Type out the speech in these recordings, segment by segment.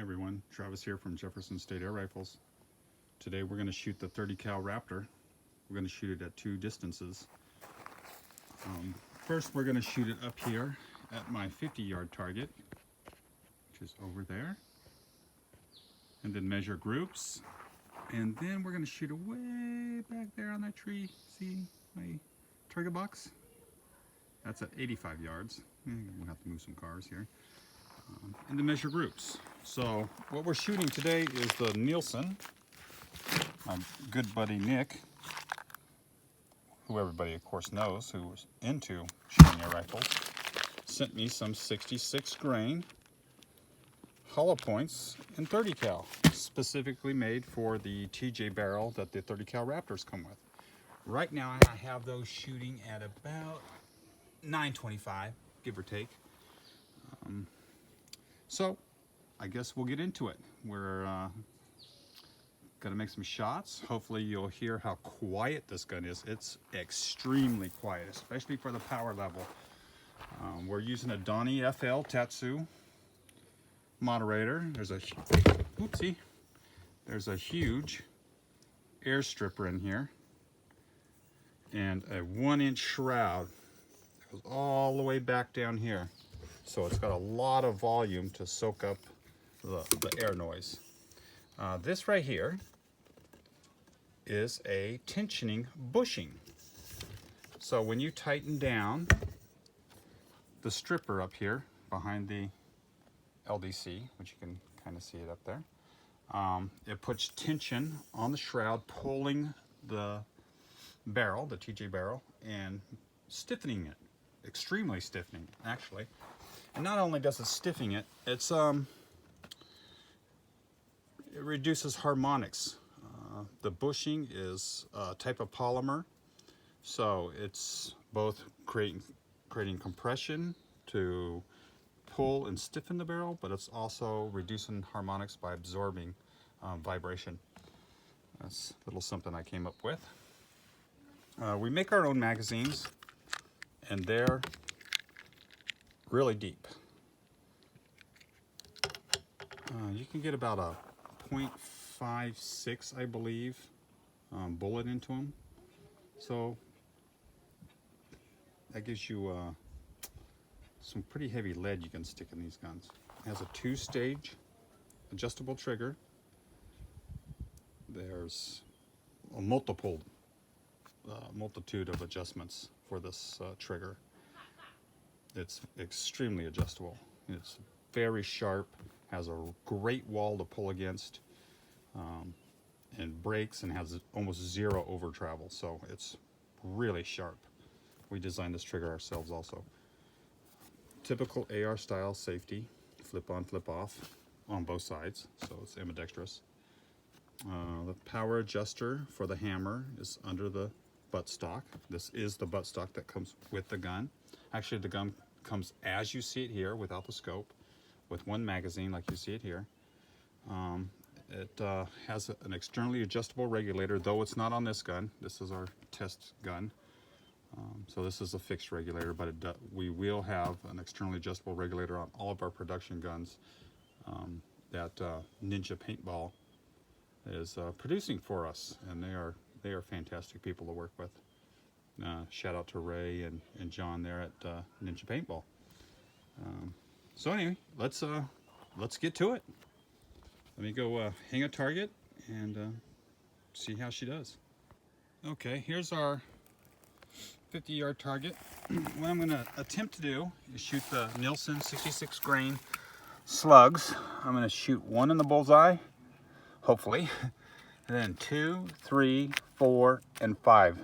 everyone, Travis here from Jefferson State Air Rifles. Today we're going to shoot the 30 cal Raptor. We're going to shoot it at two distances. First we're going to shoot it up here at my 50-yard target, which is over there, and then measure groups, and then we're going to shoot it way back there on that tree. See my target box? That's at 85 yards. We'll have to move some cars here. And to measure groups. So what we're shooting today is the Nielsen. My good buddy Nick, who everybody of course knows, who was into shooting air rifles, sent me some 66 grain Hollowpoints in 30 cal, specifically made for the TJ barrel that the 30 cal Raptors come with. Right now I have those shooting at about 925, give or take. So I guess we'll get into it. We're gonna make some shots. Hopefully you'll hear how quiet this gun is. It's extremely quiet, especially for the power level. We're using a Donnie FL Tatsu moderator. There's a huge air stripper in here and a 1-inch shroud that goes all the way back down here. So it's got a lot of volume to soak up the air noise. This right here is a tensioning bushing. So when you tighten down the stripper up here behind the LDC, which you can kind of see it up there, it puts tension on the shroud, pulling the barrel, the TJ barrel, and stiffening it, extremely stiffening actually. And not only does it stiffen it, it reduces harmonics. The bushing is a type of polymer, so it's both creating compression to pull and stiffen the barrel, but it's also reducing harmonics by absorbing vibration. That's a little something I came up with. We make our own magazines, and they're really deep. You can get about a 0.56, I believe, bullet into them. So that gives you some pretty heavy lead you can stick in these guns. It has a 2-stage adjustable trigger. There's a multitude of adjustments for this trigger. It's extremely adjustable. It's very sharp, has a great wall to pull against, and brakes, and has almost zero over travel. So it's really sharp. We designed this trigger ourselves also. Typical AR style safety, flip on, flip off on both sides, so it's ambidextrous. The power adjuster for the hammer is under the buttstock. This is the buttstock that comes with the gun. Actually, the gun comes as you see it here, without the scope, with one magazine like you see it here. It has an externally adjustable regulator, though it's not on this gun. This is our test gun. So this is a fixed regulator, but we will have an externally adjustable regulator on all of our production guns that Ninja Paintball is producing for us, and they are fantastic people to work with. Shout out to Ray and John there at Ninja Paintball. So anyway, let's get to it. Let me go hang a target and see how she does. Okay, here's our 50-yard target. What I'm going to attempt to do is shoot the Nielsen 66 grain slugs. I'm going to shoot 1 in the bullseye, hopefully, and then 2, 3, 4, and 5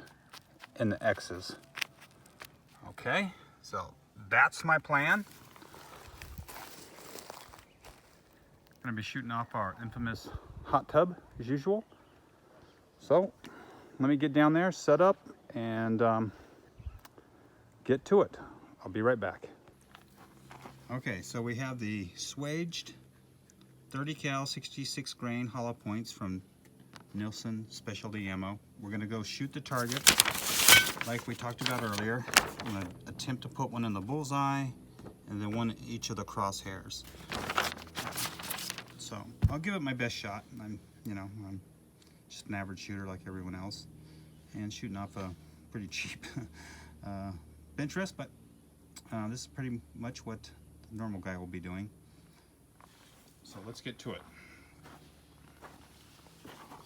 in the X's. Okay, so that's my plan. Going to be shooting off our infamous hot tub as usual. So let me get down there, set up, and get to it. I'll be right back. Okay, so we have the swaged 30 cal 66 grain Hollowpoints from Nielsen Specialty Ammo. We're going to go shoot the target like we talked about earlier. I'm going to attempt to put one in the bullseye and then one in each of the crosshairs. So I'll give it my best shot. I'm just an average shooter like everyone else, and shooting off a pretty cheap bench rest, but this is pretty much what the normal guy will be doing. So let's get to it.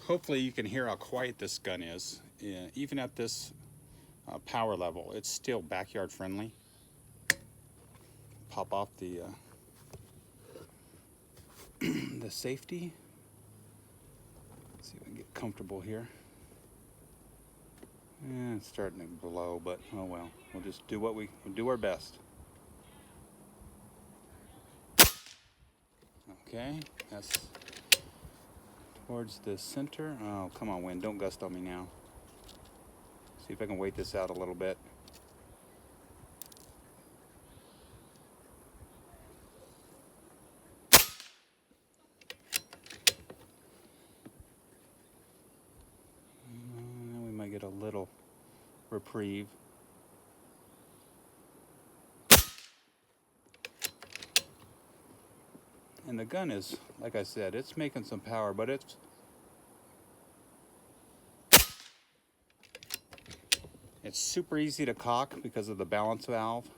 Hopefully you can hear how quiet this gun is. Even at this power level, it's still backyard friendly. Pop off the the safety. Let's see if we can get comfortable here. It's starting to blow, but oh well. We'll just do we'll do our best. Okay, that's towards the center. Oh, come on, wind, don't gust on me now. See if I can wait this out a little bit. We might get a little reprieve. And the gun is, like I said, it's making some power, but it's super easy to cock because of the balance valve.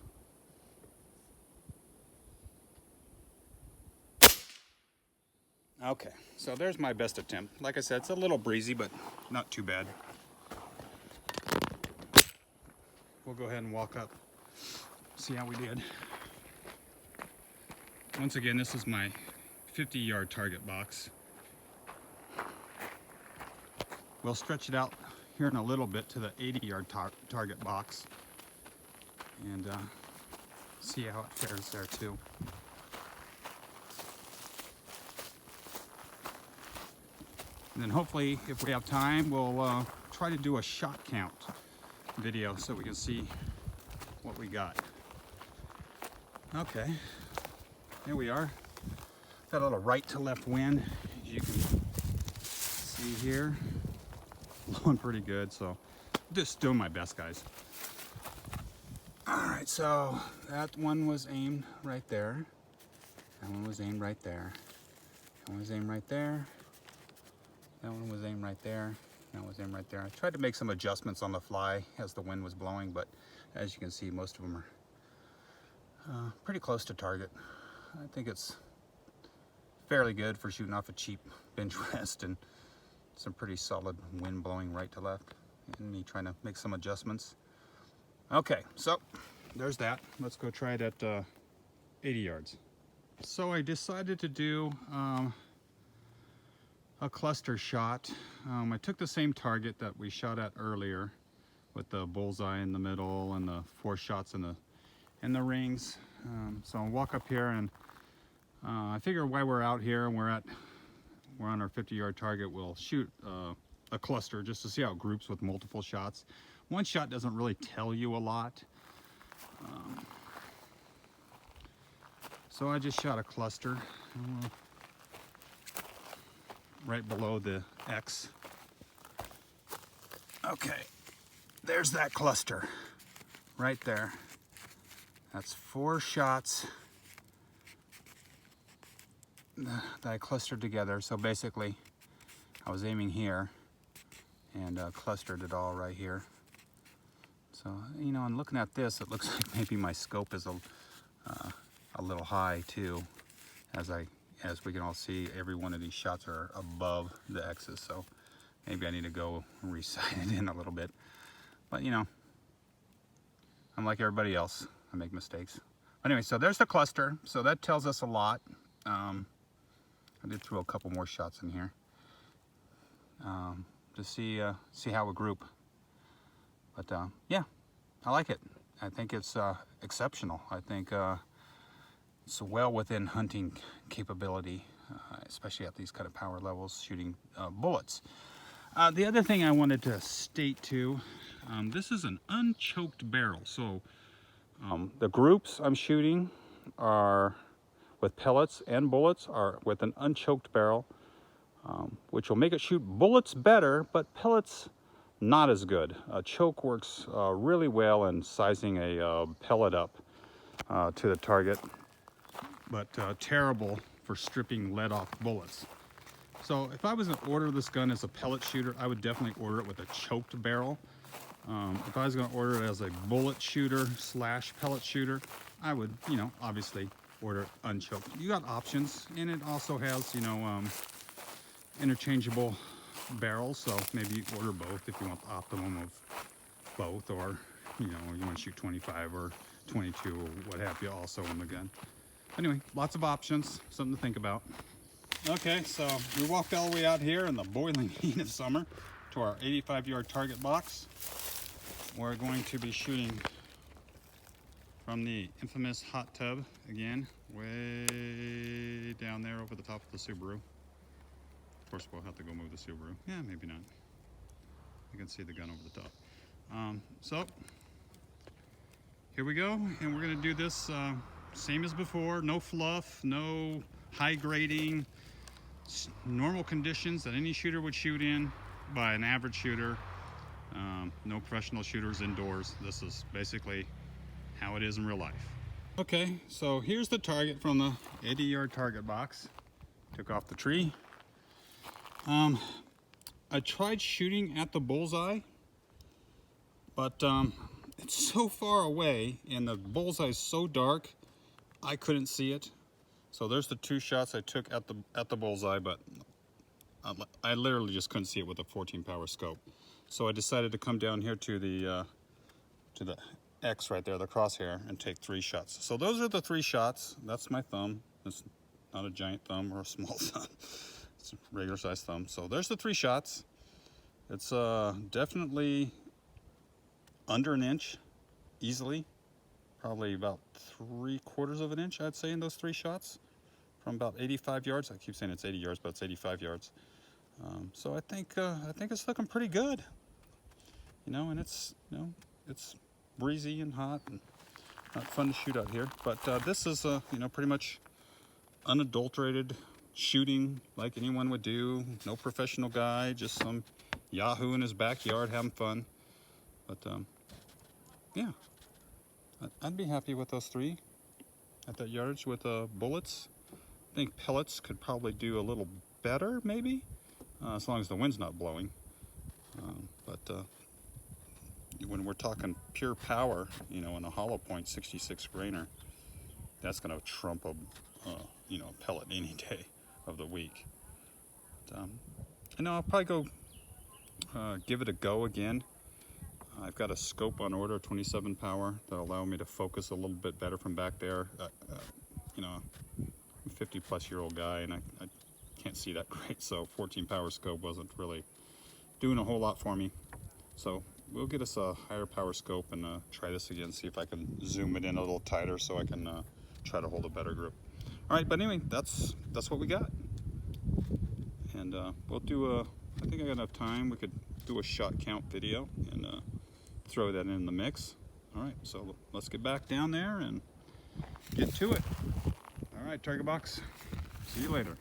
Okay, so there's my best attempt. Like I said, it's a little breezy, but not too bad. We'll go ahead and walk up, see how we did. Once again, this is my 50-yard target box. We'll stretch it out here in a little bit to the 80-yard target box and see how it fares there too. And then hopefully, if we have time, we'll try to do a shot count video so we can see what we got. Okay, here we are. Got a little right to left wind, as you can see here. Blowing pretty good, so just doing my best, guys. All right, so that one was aimed right there. That one was aimed right there. That one was aimed right there. That one was aimed right there. That was aimed right there. I tried to make some adjustments on the fly as the wind was blowing, but as you can see, most of them are pretty close to target. I think it's fairly good for shooting off a cheap bench rest and some pretty solid wind blowing right to left, and me trying to make some adjustments. Okay, so there's that. Let's go try it at 80 yards. So I decided to do a cluster shot. I took the same target that we shot at earlier with the bullseye in the middle and the 4 shots in the rings. So I'll walk up here, and I figure while we're out here and we're on our 50-yard target, we'll shoot a cluster just to see how it groups with multiple shots. One shot doesn't really tell you a lot. So I just shot a cluster right below the X. Okay, there's that cluster right there. That's 4 shots that I clustered together. So basically I was aiming here and clustered it all right here. So, you know, and looking at this, it looks like maybe my scope is a little high too. As we can all see, every one of these shots are above the X's, so maybe I need to go resight it in a little bit. But you know, I'm like everybody else, I make mistakes. Anyway, so there's the cluster, so that tells us a lot. I did throw a couple more shots in here to see how we group. But yeah, I like it. I think it's exceptional. I think it's well within hunting capability, especially at these kind of power levels, shooting bullets. The other thing I wanted to state too, this is an unchoked barrel. So the groups I'm shooting are with pellets and bullets are with an unchoked barrel, which will make it shoot bullets better, but pellets not as good. A choke works really well in sizing a pellet up to the target, but terrible for stripping lead off bullets. So if I was going to order this gun as a pellet shooter, I would definitely order it with a choked barrel. If I was going to order it as a bullet shooter / pellet shooter, I would, you know, obviously order it unchoked. You got options, and it also has, you know, interchangeable barrels, so maybe you order both if you want the optimum of both, or, you know, you want to shoot 25 or 22 or what have you also in the gun. Anyway, lots of options, something to think about. Okay, so we walked all the way out here in the boiling heat of summer to our 85-yard target box. We're going to be shooting from the infamous hot tub again, way down there over the top of the Subaru. Of course, we'll have to go move the Subaru. Yeah, maybe not. You can see the gun over the top. So here we go, and we're going to do this same as before. No fluff, no high grading, normal conditions that any shooter would shoot in by an average shooter. No professional shooters indoors. This is basically how it is in real life. Okay, so here's the target from the 80-yard target box. Took off the tree. I tried shooting at the bullseye, but it's so far away and the bullseye is so dark I couldn't see it. So there's the 2 shots I took at the bullseye, but I literally just couldn't see it with a 14 power scope. So I decided to come down here to the X right there, the crosshair, and take 3 shots. So those are the 3 shots. That's my thumb. It's not a giant thumb or a small thumb. It's a regular size thumb. So there's the 3 shots. It's definitely under an inch, easily. Probably about 3/4 of an inch, I'd say, in those 3 shots. From about 85 yards. I keep saying it's 80 yards, but it's 85 yards. So I think it's looking pretty good. You know, and it's, you know, it's breezy and hot and not fun to shoot out here. But this is, you know, pretty much unadulterated shooting like anyone would do. No professional guy, just some yahoo in his backyard having fun. But yeah, I'd be happy with those 3 at that yardage with bullets. I think pellets could probably do a little better, maybe, as long as the wind's not blowing. But when we're talking pure power, you know, in a Hollowpoint 66 grainer, that's going to trump a you know, pellet any day of the week. But, you know, I'll probably go give it a go again. I've got a scope on order, 27 power, that'll allow me to focus a little bit better from back there. You know, I'm a 50-plus-year-old guy, and I can't see that great, so 14 power scope wasn't really doing a whole lot for me. So we'll get us a higher power scope and try this again, see if I can zoom it in a little tighter so I can try to hold a better grip. All right, but anyway, that's what we got. And we'll do I think I got enough time. We could do a shot count video and throw that in the mix. All right, so let's get back down there and get to it. All right, target box. See you later.